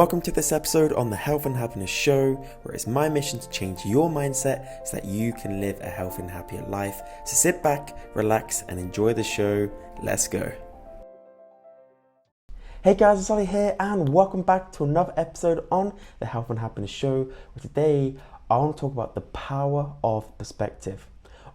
Welcome to this episode on the Health and Happiness Show, where it's my mission to change your mindset so that you can live a healthy and happier life. So sit back, relax, and enjoy the show. Let's go. Hey guys, it's Ollie here, and welcome back to another episode on the Health and Happiness Show, where today I want to talk about the power of perspective.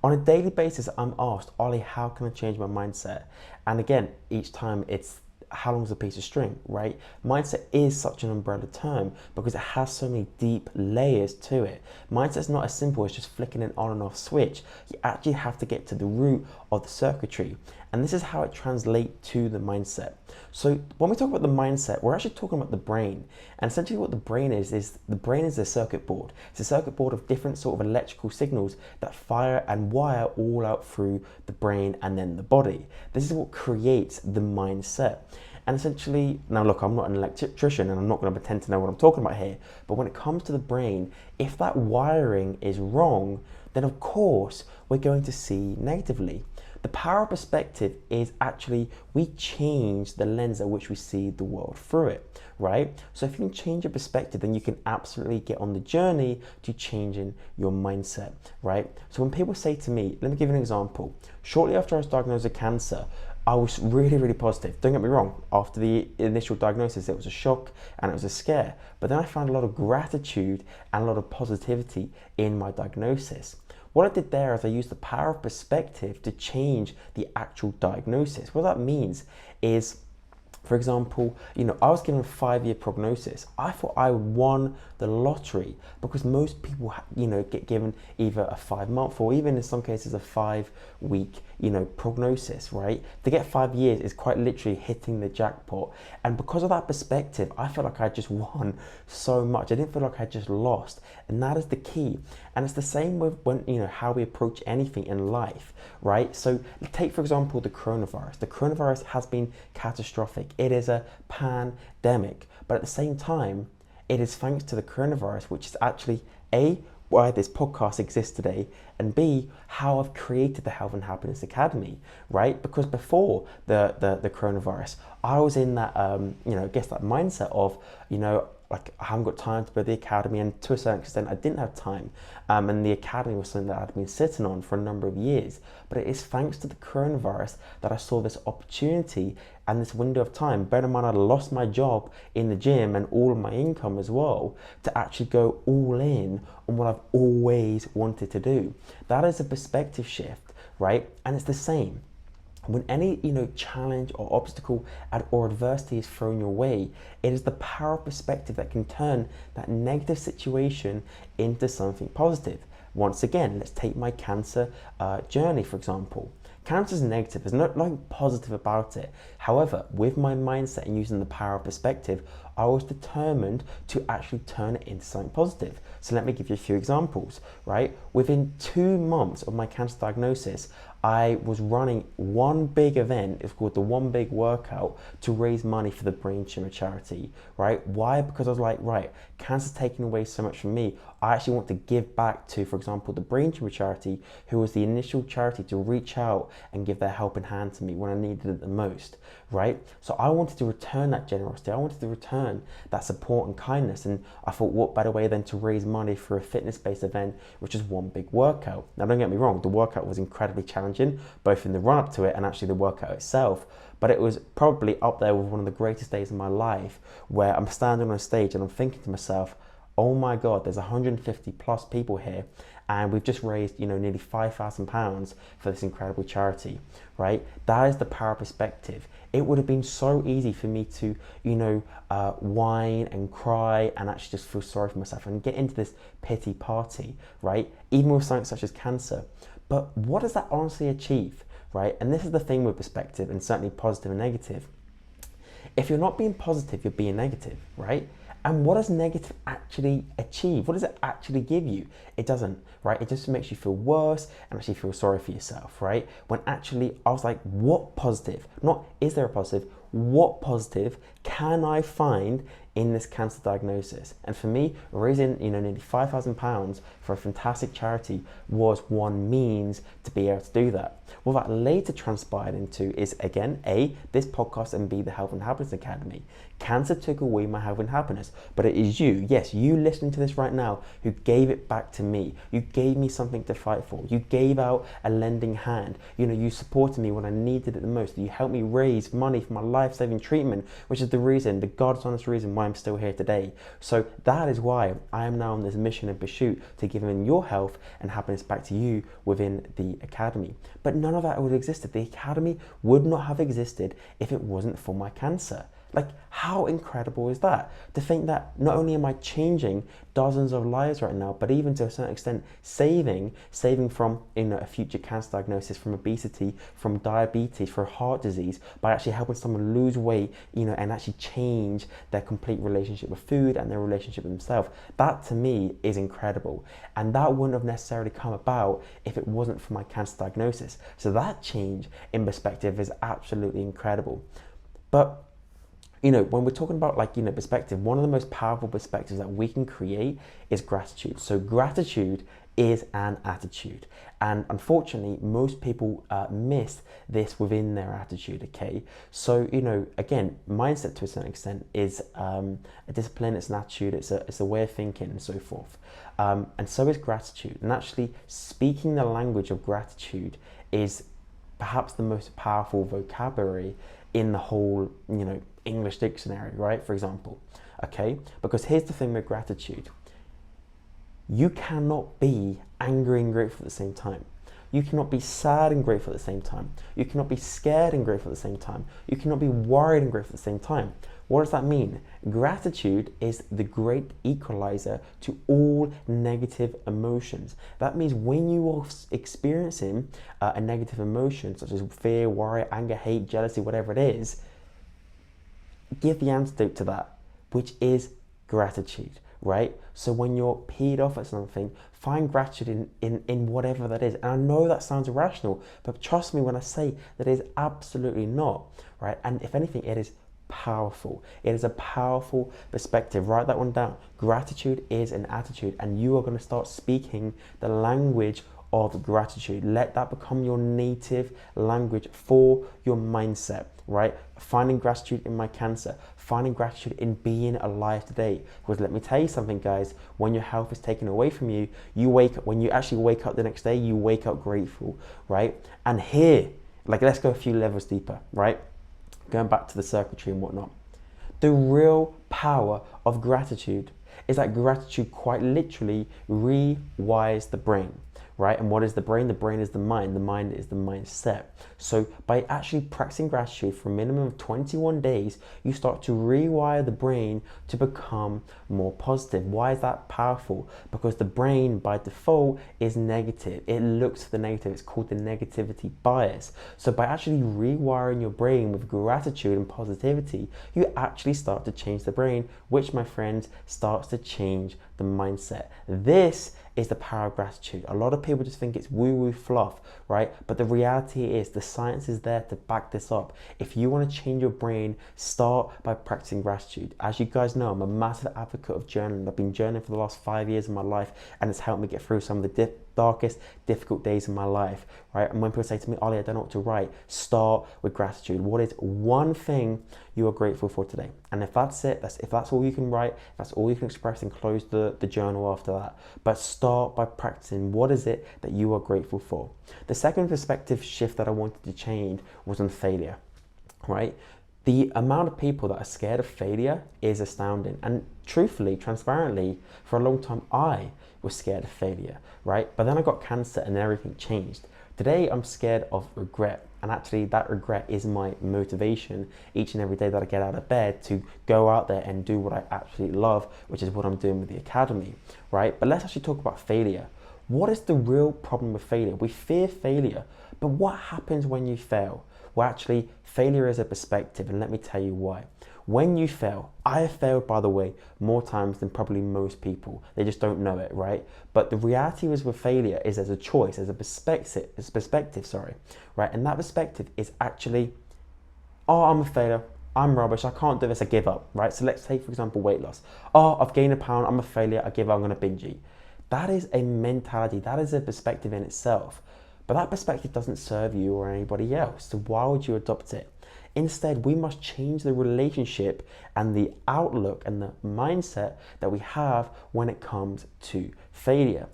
On a daily basis, I'm asked, Ollie, how can I change my mindset? And again, each time it's how long is a piece of string, right? Mindset is such an umbrella term because it has so many deep layers to it. Mindset's not as simple as just flicking an on and off switch. You actually have to get to the root of the circuitry. And this is how it translates to the mindset. So when we talk about the mindset, we're actually talking about the brain. And essentially what the brain is the brain is a circuit board. It's a circuit board of different sort of electrical signals that fire and wire all out through the brain and then the body. This is what creates the mindset. And essentially, now look, I'm not an electrician and I'm not going to pretend to know what I'm talking about here, but when it comes to the brain, if that wiring is wrong, then of course we're going to see negatively. The power of perspective is actually we change the lens at which we see the world through it, right? So if you can change your perspective, then you can absolutely get on the journey to changing your mindset, right? So when people say to me, let me give you an example. Shortly after I was diagnosed with cancer, I was really positive. Don't get me wrong, after the initial diagnosis, it was a shock and it was a scare. But then I found a lot of gratitude and a lot of positivity in my diagnosis. What I did there is I used the power of perspective to change the actual diagnosis. What that means is, for example, I was given a 5-year prognosis. I thought I won the lottery because most people, get given either a 5-month or even in some cases a 5-week, prognosis, right? To get 5 years is quite literally hitting the jackpot. And because of that perspective, I felt like I just won so much. I didn't feel like I just lost. And that is the key. And it's the same with how we approach anything in life, right? So take, for example, the coronavirus. The coronavirus has been catastrophic. It is a pandemic, but at the same time, it is thanks to the coronavirus, which is actually A, why this podcast exists today, and B, how I've created the Health and Happiness Academy, right? Because before the coronavirus, I was in that, that mindset of, like I haven't got time to build the academy, and to a certain extent I didn't have time, and the academy was something that I'd been sitting on for a number of years. But it is thanks to the coronavirus that I saw this opportunity and this window of time. Bear in mind, I lost my job in the gym and all of my income as well, to actually go all in on what I've always wanted to do. That is a perspective shift, right? And it's the same when any challenge or obstacle or adversity is thrown your way. It is the power of perspective that can turn that negative situation into something positive. Once again, let's take my cancer journey, for example. Cancer is negative, there's nothing positive about it. However, with my mindset and using the power of perspective, I was determined to actually turn it into something positive. So let me give you a few examples, right? Within 2 months of my cancer diagnosis, I was running one big event. It's called the One Big Workout, to raise money for the brain tumor charity, right? Why? Because I was like, right, cancer's taking away so much from me. I actually want to give back to, for example, the brain tumor charity, who was the initial charity to reach out and give their helping hand to me when I needed it the most, right? So I wanted to return that generosity. I wanted to return that support and kindness. And I thought, what better way than to raise money for a fitness-based event, which is One Big Workout. Now, don't get me wrong, the workout was incredibly challenging, both in the run-up to it and actually the workout itself. But it was probably up there with one of the greatest days of my life, where I'm standing on a stage and I'm thinking to myself, oh my God, there's 150 plus people here, and we've just raised, nearly £5,000 for this incredible charity, right? That is the power of perspective. It would have been so easy for me to, whine and cry and actually just feel sorry for myself and get into this pity party, right? Even with something such as cancer. But what does that honestly achieve, right? And this is the thing with perspective, and certainly positive and negative. If you're not being positive, you're being negative, right? And what does negative actually achieve? What does it actually give you? It doesn't, right? It just makes you feel worse and actually feel sorry for yourself, right? When actually I was like, what positive? Not is there a positive? What positive can I find in this cancer diagnosis? And for me, raising nearly £5,000 for a fantastic charity was one means to be able to do that. What that later transpired into is, again, A, this podcast, and B, the Health and Happiness Academy. Cancer took away my health and happiness, but it is you, yes, you listening to this right now, who gave it back to me. You gave me something to fight for. You gave out a lending hand. You know, you supported me when I needed it the most. You helped me raise money for my life-saving treatment, which is the reason, the God's honest reason why I'm still here today. So that is why I am now on this mission and pursuit to give your health and happiness back to you within the Academy. But none of that would have existed. The Academy would not have existed if it wasn't for my cancer. Like, how incredible is that? To think that not only am I changing dozens of lives right now, but even to a certain extent saving from a future cancer diagnosis, from obesity, from diabetes, from heart disease, by actually helping someone lose weight, and actually change their complete relationship with food and their relationship with themselves. That to me is incredible. And that wouldn't have necessarily come about if it wasn't for my cancer diagnosis. So that change in perspective is absolutely incredible. But when we're talking about perspective, one of the most powerful perspectives that we can create is gratitude. So gratitude is an attitude. And unfortunately, most people miss this within their attitude, okay? So, again, mindset to a certain extent is a discipline, it's an attitude, it's a way of thinking and so forth. And so is gratitude. And actually speaking the language of gratitude is perhaps the most powerful vocabulary in the whole, English dictionary, right? For example, okay? Because here's the thing with gratitude. You cannot be angry and grateful at the same time. You cannot be sad and grateful at the same time. You cannot be scared and grateful at the same time. You cannot be worried and grateful at the same time. What does that mean? Gratitude is the great equalizer to all negative emotions. That means when you are experiencing a negative emotion, such as fear, worry, anger, hate, jealousy, whatever it is, give the antidote to that, which is gratitude, right? So when you're peed off at something, find gratitude in whatever that is. And I know that sounds irrational, but trust me when I say that it is absolutely not, right? And if anything, it is powerful. It is a powerful perspective. Write that one down. Gratitude is an attitude, and you are going to start speaking the language of gratitude. Let that become your native language for your mindset, right? Finding gratitude in my cancer, finding gratitude in being alive today. Because let me tell you something, guys, when your health is taken away from you, when you actually wake up the next day, you wake up grateful, right? And here, let's go a few levels deeper, right? Going back to the circuitry and whatnot. The real power of gratitude is that gratitude quite literally rewires the brain, right? And what is the brain? The brain is the mind. The mind is the mindset. So by actually practicing gratitude for a minimum of 21 days, you start to rewire the brain to become more positive. Why is that powerful? Because the brain by default is negative. It looks for the negative. It's called the negativity bias. So by actually rewiring your brain with gratitude and positivity, you actually start to change the brain, which, my friends, starts to change the mindset. This is the power of gratitude. A lot of people just think it's woo-woo fluff, right? But the reality is the science is there to back this up. If you want to change your brain, start by practicing gratitude. As you guys know, I'm a massive advocate of journaling. I've been journaling for the last 5 years of my life, and it's helped me get through some of the darkest, difficult days in my life, right? And when people say to me, Ollie, I don't know what to write, start with gratitude. What is one thing you are grateful for today? And if that's it, if that's all you can write, if that's all you can express, then close the journal after that. But start by practicing what is it that you are grateful for. The second perspective shift that I wanted to change was on failure, right? The amount of people that are scared of failure is astounding. And truthfully, transparently, for a long time, I was scared of failure, right? But then I got cancer and everything changed. Today, I'm scared of regret. And actually, that regret is my motivation each and every day that I get out of bed to go out there and do what I absolutely love, which is what I'm doing with the Academy, right? But let's actually talk about failure. What is the real problem with failure? We fear failure, but what happens when you fail? Well, actually, failure is a perspective, and let me tell you why. When you fail, I have failed, by the way, more times than probably most people. They just don't know it, right? But the reality is with failure is there's a choice, there's a perspective, right? And that perspective is actually, oh, I'm a failure, I'm rubbish, I can't do this, I give up, right? So let's take, for example, weight loss. Oh, I've gained a pound, I'm a failure, I give up, I'm gonna binge eat. That is a mentality, that is a perspective in itself. But that perspective doesn't serve you or anybody else, so why would you adopt it? Instead, we must change the relationship and the outlook and the mindset that we have when it comes to failure.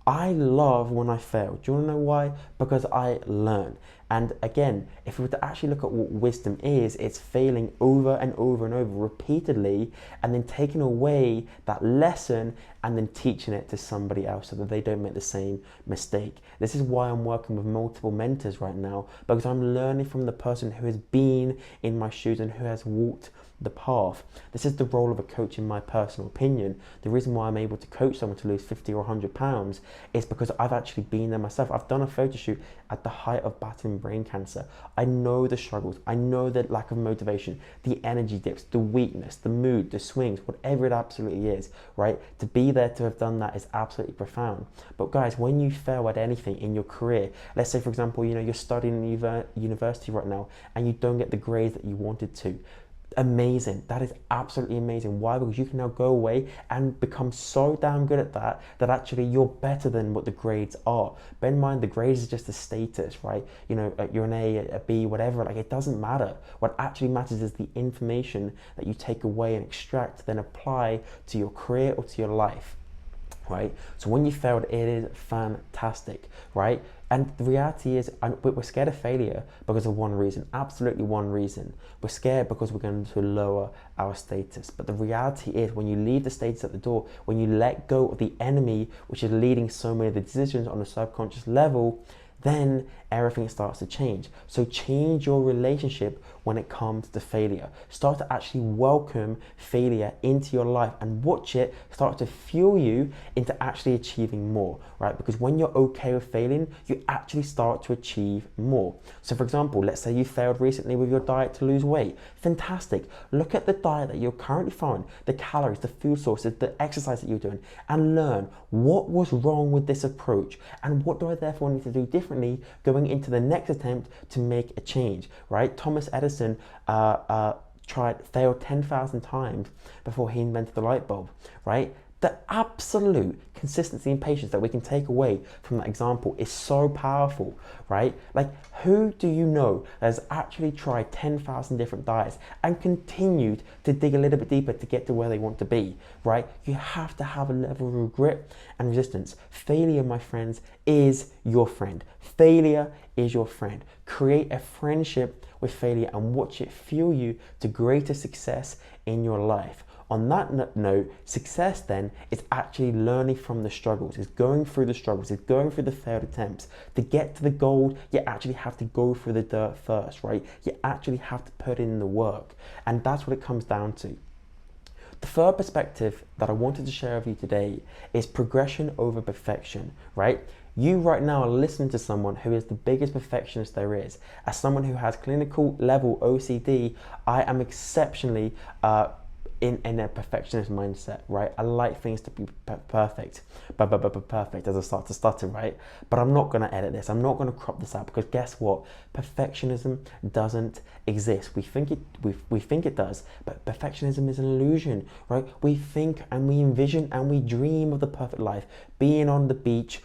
I love when I fail. Do you want to know why? Because I learn. And again, if we were to actually look at what wisdom is, it's failing over and over and over repeatedly and then taking away that lesson and then teaching it to somebody else so that they don't make the same mistake. This is why I'm working with multiple mentors right now, because I'm learning from the person who has been in my shoes and who has walked the path. This is the role of a coach in my personal opinion. The reason why I'm able to coach someone to lose 50 or 100 pounds is because I've actually been there myself. I've done a photo shoot at the height of battling brain cancer. I know the struggles. I know the lack of motivation, the energy dips, the weakness, the mood, the swings, whatever it absolutely is, right? To be there, to have done that is absolutely profound. But guys, when you fail at anything in your career, let's say for example, you're studying in university right now and you don't get the grades that you wanted to. Amazing. That is absolutely amazing. Why? Because you can now go away and become so damn good at that actually you're better than what the grades are. Bear in mind, the grades is just a status, right? You're an A, a B, whatever, like it doesn't matter. What actually matters is the information that you take away and extract, then apply to your career or to your life. Right? So when you failed, it is fantastic, right? And the reality is we're scared of failure because of one reason, absolutely one reason. We're scared because we're going to lower our status. But the reality is when you leave the status at the door, when you let go of the enemy, which is leading so many of the decisions on a subconscious level, then everything starts to change. So change your relationship when it comes to failure. Start to actually welcome failure into your life and watch it start to fuel you into actually achieving more, right? Because when you're okay with failing, you actually start to achieve more. So for example, let's say you failed recently with your diet to lose weight. Fantastic. Look at the diet that you're currently following, the calories, the food sources, the exercise that you're doing, and learn what was wrong with this approach and what do I therefore need to do differently going into the next attempt to make a change, right? Thomas Edison failed 10,000 times before he invented the light bulb, right? The absolute consistency and patience that we can take away from that example is so powerful, right? Like, who do you know that has actually tried 10,000 different diets and continued to dig a little bit deeper to get to where they want to be, right? You have to have a level of grit and resistance. Failure, my friends, is your friend. Failure is your friend. Create a friendship with failure and watch it fuel you to greater success in your life. On that note, success then is actually learning from the struggles, is going through the struggles, is going through the failed attempts. To get to the gold, you actually have to go through the dirt first, right? You actually have to put in the work. And that's what it comes down to. The third perspective that I wanted to share with you today is progression over perfection, right? You right now are listening to someone who is the biggest perfectionist there is. As someone who has clinical level OCD, I am exceptionally in a perfectionist mindset, right? I like things to be perfect, perfect as I start to stutter, right? But I'm not gonna edit this. I'm not gonna crop this out because guess what? Perfectionism doesn't exist. We think it does, but perfectionism is an illusion, right? We think and we envision and we dream of the perfect life, being on the beach,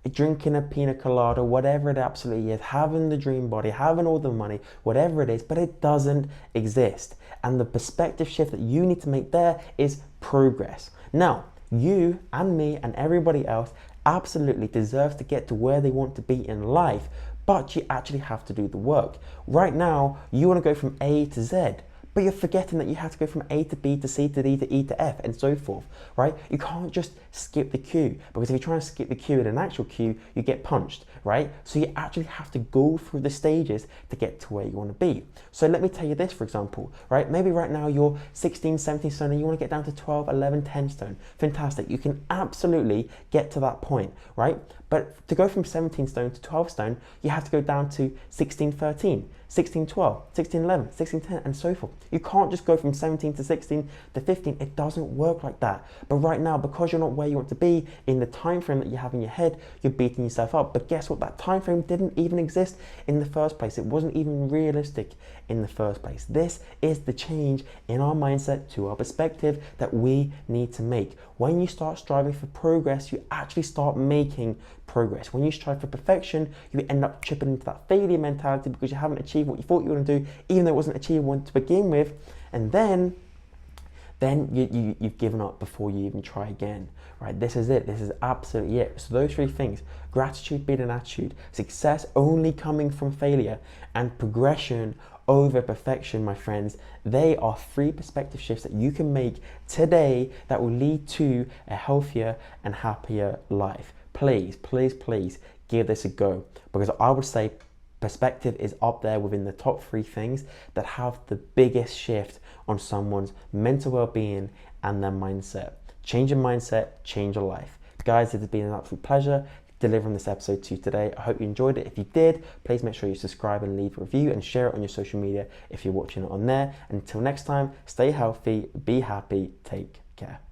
drinking a pina colada, whatever it absolutely is, having the dream body, having all the money, whatever it is, but it doesn't exist. And the perspective shift that you need to make there is progress. Now, you and me and everybody else absolutely deserves to get to where they want to be in life, but you actually have to do the work. Right now, you want to go from A to Z, but you're forgetting that you have to go from A to B to C to D to E to F and so forth, right? You can't just skip the queue, because if you're trying to skip the queue in an actual queue, you get punched, right? So you actually have to go through the stages to get to where you want to be. So let me tell you this, for example, right? Maybe right now you're 16, 17 stone and you want to get down to 12, 11, 10 stone. Fantastic. You can absolutely get to that point, right? But to go from 17 stone to 12 stone, you have to go down to 16, 13, 16, 12, 16, 11, 16, 10, and so forth. You can't just go from 17 to 16 to 15. It doesn't work like that. But right now, because you're not where you want to be in the time frame that you have in your head, you're beating yourself up. But guess what? That time frame didn't even exist in the first place. It wasn't even realistic in the first place. This is the change in our mindset to our perspective that we need to make. When you start striving for progress, you actually start making progress. When you strive for perfection, you end up chipping into that failure mentality because you haven't achieved achieve what you thought you were going to do, even though it wasn't achievable to begin with, and then you've given up before you even try again, right? This is it. This is absolutely it. So those three things: gratitude being an attitude, success only coming from failure, and progression over perfection, my friends. They are three perspective shifts that you can make today that will lead to a healthier and happier life. Please, please, please give this a go, because I would say perspective is up there within the top three things that have the biggest shift on someone's mental well-being and their mindset. Change your mindset, change your life. Guys, it has been an absolute pleasure delivering this episode to you today. I hope you enjoyed it. If you did, please make sure you subscribe and leave a review and share it on your social media if you're watching it on there. Until next time, stay healthy, be happy, take care.